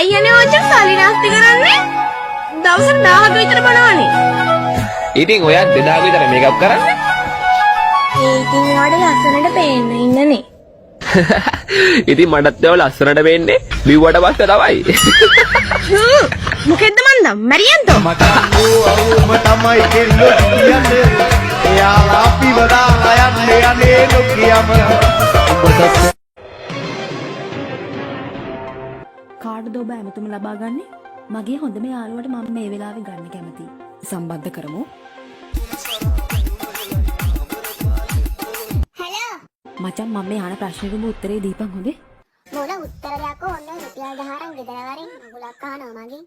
ඇයි අනේ ඔච්චර සල්ලි නාස්ති කරන්නේ? දවසට 1000ක් විතර බනවනේ. ඉතින් ඔයා 2000 විතර මේකප් කරන්නේ? ඒකින් ඔයාට ලස්සනට පේන්න ඉන්නනේ. ඉතින් මටත් ඒව ලස්සනට වෙන්නේ බිව්වට පස්සේ තමයි. මොකෙද්ද මන්දම් මරියන්තෝ. මට අවුම තමයි කෙල්ලෝ කියන්නේ. එයාලා අපිව දාලා යන්නේ නොකියම. කාටද ඔබ ඇමතුම ලබා ගන්නේ? මගේ හොඳම යාළුවට මම මේ වෙලාවේ ගන්න කැමතියි. සම්බන්ධ කරමු. හලෝ මචං මම මේ අහන ප්‍රශ්නෙට උත්තරේ දීපන් හොඳේ. මොන උත්තරයක් ඕන රුපියල් 1000ක් ගෙදර වරින් මුගලක් අහනවා මගෙන්.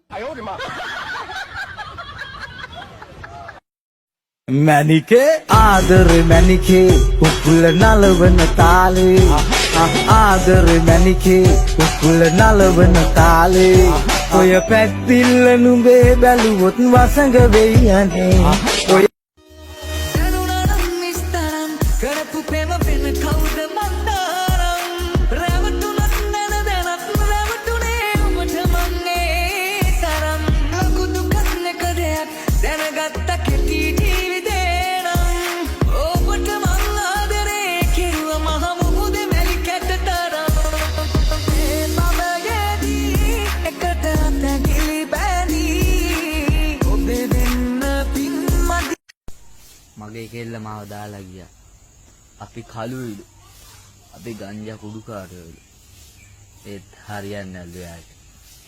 මැනිකේ ආදර මැනිකේ උකුල නලවන තාලේ ආදර මැනිකේ උකුල නලවන තාලේ ඔය පැත්තිල්ල නුඹේ බැලුවොත් වසඟ වෙයි යන්නේ ඔය කරපු පෙම පෙන කවුද මන්දාරම් රැවටුනත් නැන දැනත් රැවටුනේ ඔබට මන්නේ තරම් ලොකු දුකක් නැක දෙයක් දැනගත්ත කෙටි ජීවිතේ නම් ඔබට මං ආදරේ කෙරුව මහ මුහුදේ මැලි කැට තරම් ඒ මමගේදී එකට අතගිලි බැඳී ඔබේ දෙන්න පින් මදි මගේ කෙල්ල මාව දාලා ගියා. අපි කලුයිලු. අපි ගංජා කුඩුකාරයලු. ඒත් හරියන්නේ නැල්ලු යාට.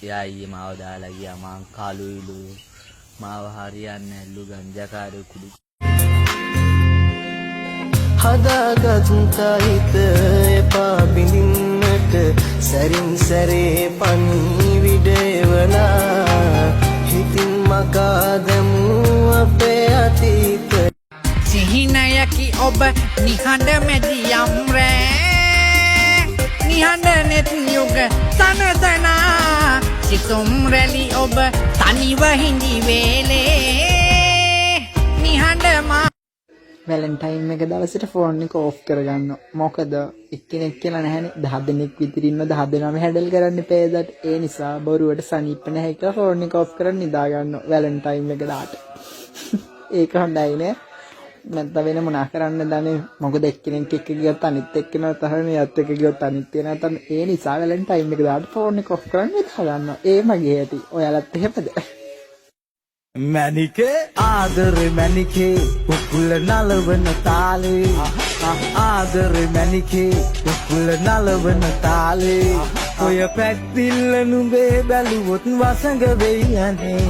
එයා ඊයේ මාව දාලා ගියා මං කලුයිලු. මාව හරියන්නේ නැල්ලු ගංජාකාරය කුඩු. හදාගත් හිත එපා බිඳින්නට සැරින් සැරේ පණිවිඩේවලා හිතින් මකා දැමු අපේ අතීත සිහිනයකි ඔබ නිහඬ මැදියම් රෑ නිහඬ නෙත් යුග සනසනා සිතුම් රැලි ඔබ තනිව හිඳි වේලේ නිහඬ මා වැලන්ටයින් එක දවසට ෆෝන් එක ඕෆ් කරගන්න. මොකද එක්කෙනෙක් කියලා නැහැනේ 10 දෙනෙක් විතර ඉන්න 10 දෙනාම හැන්ඩල් කරන්න පේදට. ඒ නිසා බොරුවට සනීප නැහැ කියලා ෆෝන් එක ඕෆ් කරන් නිදා ගන්න වැලන්ටයින් එක දාට. ඒක හොඳයි නේ. නැත්නම් වෙන මොනා කරන්න දන්නේ. මොකද එක්කෙනෙක් එක්ක ගියත් අනිත් එක්කෙනා තරම යත් එක්ක ගියත් අනිත් එක්කෙනා තරම. ඒ නිසා වැලන්ටයින් එක දාට ෆෝන් එක ඕෆ් කරන් නිදා ගන්න. ඒ මගේ ඇති. ඔයාලත් එහෙමද? මැනිකේ ආදර මැනිකේ උකුල නලවන තාලේ ආදර මැනිකේ උකුල නලවන තාලේ ඔය පැත්තිල්ල නුඹේ බැලුවොත් වසඟ වෙයි යන්නේ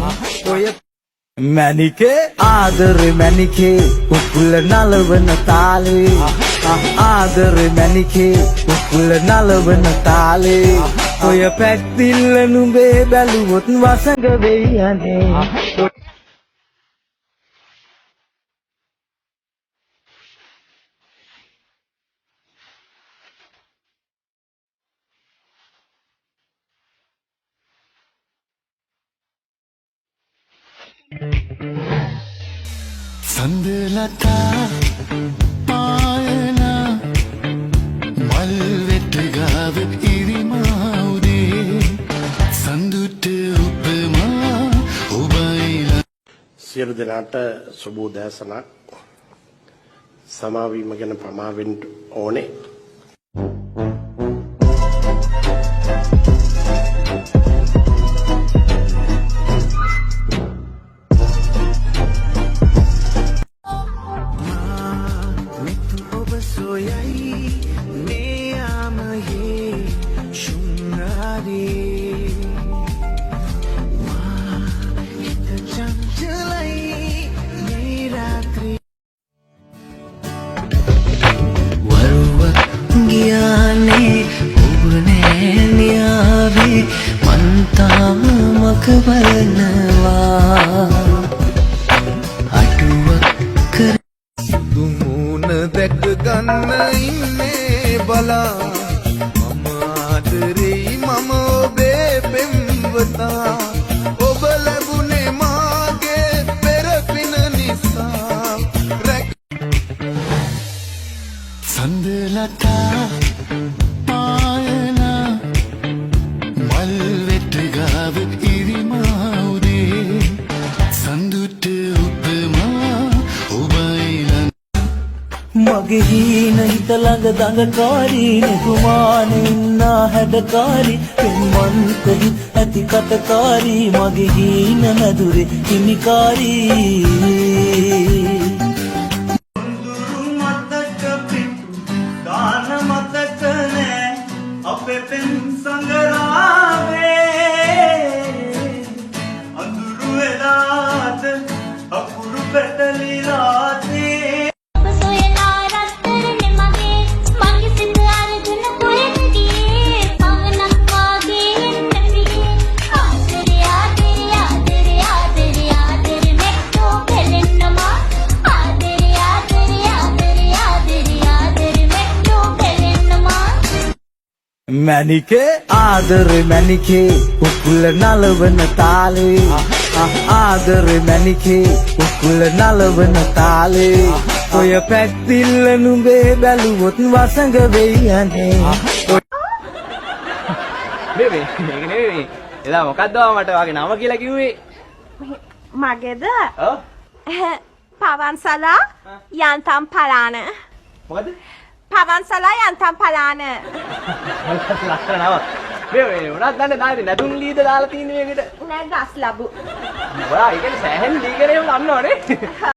ඔය මැනිකේ ආදර මැනිකේ උකුල නලවන තාලේ ආදර මැනිකේ උකුල නලවන තාලේ ඔය පැත්තිල්ල නුඹේ බැලුවොත් වසඟ වෙයි යන්නේ සඳලතා පායනා මල් වෙට්ටගාව ඉරිමාවුදේ සඳුට උපමා ඔබයිලා සියලු දෙනාට සුබ උදෑසනක්. සමාවීම ගැන ප්‍රමා වෙන්න ඕනේ. දුමුණ දැක ගන්න ඉන්නේ බලා මම ආදරෙයි මම ඔබේ පෙම්වතා ඔබ ලැබුණේ මාගේ පෙර පින නිසා සඳලතා පායනා මල් වෙට්ටගා ගාව ඉරිමාවුදේ සඳුට උපමා ඔබයි ළඟ මගේ හීන හිත ළඟ දඟකාරී නිකුමාන ඉන්නා හැඩකාරී පෙන්වන්ත හිත් ඇති කටකාරී මගේ හීන මැදුරේ හිමිකාරී මතක පිටු ගාන මතක නෑ අපේ පෙන් සංගරාවේ අඳුරු වෙලාද අකුරු පැටලිලාතේ මැනිකේ ආදරේ මැනිකේ උකුල නලවන තාලේ ආදරේ මැනිකේ උකුල නලවන තාලේ ඔය පැත්තිල්ල නුඹේ බැලුවොත් වසඟ වෙයි යන්නේ මේක නෙවෙයි එදා මොකද්ද මට වගේ නම කියලා කිව්වේ මගේද ඔව් පවන්සලා යන්තම් පලාන මොකද පවන්සලා යන්තම් පලාන ලස්සන නම මේ උනත් දන්නේ දාන්නේ නැතුන් ලීද දාලා තියෙන මේකට නෑ ගස් ලැබු ඔයා ඒකනේ සෑහෙන ලීගරේම දන්නවනේ